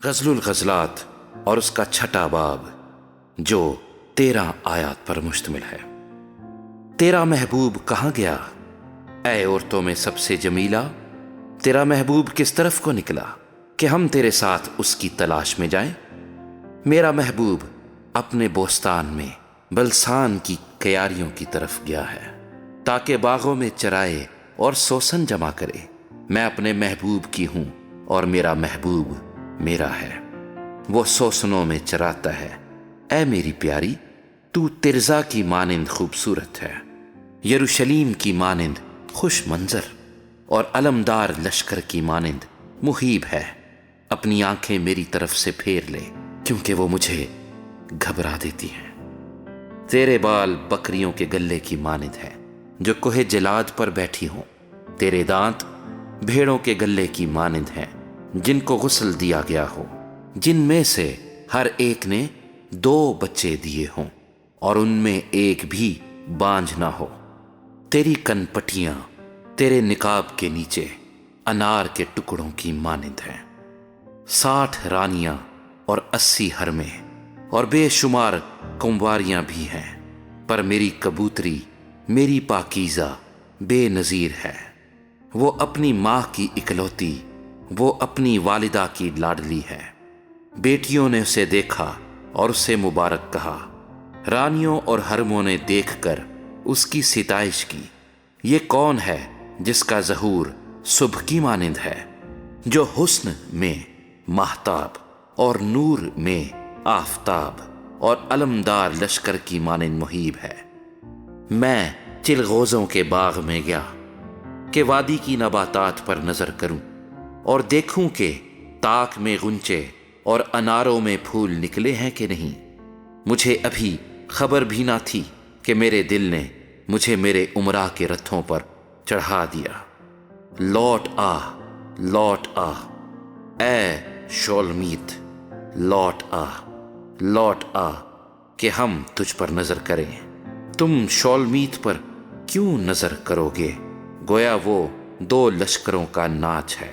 غزل الغزلات اور اس کا چھٹا باب جو 13 آیات پر مشتمل ہے۔ تیرا محبوب کہاں گیا اے عورتوں میں سب سے جمیلہ؟ تیرا محبوب کس طرف کو نکلا کہ ہم تیرے ساتھ اس کی تلاش میں جائیں؟ میرا محبوب اپنے بوستان میں بلسان کی کیاریوں کی طرف گیا ہے تاکہ باغوں میں چرائے اور سوسن جمع کرے۔ میں اپنے محبوب کی ہوں اور میرا محبوب میرا ہے، وہ سوسنوں میں چراتا ہے۔ اے میری پیاری، تو ترزا کی مانند خوبصورت ہے، یروشلیم کی مانند خوش منظر اور علمدار لشکر کی مانند مہیب ہے۔ اپنی آنکھیں میری طرف سے پھیر لے کیونکہ وہ مجھے گھبرا دیتی ہیں۔ تیرے بال بکریوں کے گلے کی مانند ہے جو کوہ جلاد پر بیٹھی ہوں۔ تیرے دانت بھیڑوں کے گلے کی مانند ہیں جن کو غسل دیا گیا ہو، جن میں سے ہر ایک نے 2 بچے دیے ہوں اور ان میں ایک بھی بانجھ نہ ہو۔ تیری کن پٹیاں تیرے نقاب کے نیچے انار کے ٹکڑوں کی مانند ہیں۔ 60 رانیاں اور 80 حرمیں اور بے شمار کنواریاں بھی ہیں، پر میری کبوتری میری پاکیزہ بے نظیر ہے۔ وہ اپنی ماں کی اکلوتی، وہ اپنی والدہ کی لاڈلی ہے۔ بیٹیوں نے اسے دیکھا اور اسے مبارک کہا، رانیوں اور حرموں نے دیکھ کر اس کی ستائش کی۔ یہ کون ہے جس کا ظہور صبح کی مانند ہے، جو حسن میں ماہتاب اور نور میں آفتاب اور علمدار لشکر کی مانند مہیب ہے؟ میں چلغوزوں کے باغ میں گیا کہ وادی کی نباتات پر نظر کروں اور دیکھوں کہ تاک میں غنچے اور اناروں میں پھول نکلے ہیں کہ نہیں۔ مجھے ابھی خبر بھی نہ تھی کہ میرے دل نے مجھے میرے امراء کے رتھوں پر چڑھا دیا۔ لوٹ آ، لوٹ آ اے شولمیت، لوٹ آ، لوٹ آ کہ ہم تجھ پر نظر کریں۔ تم شولمیت پر کیوں نظر کرو گے؟ گویا وہ 2 لشکروں کا ناچ ہے۔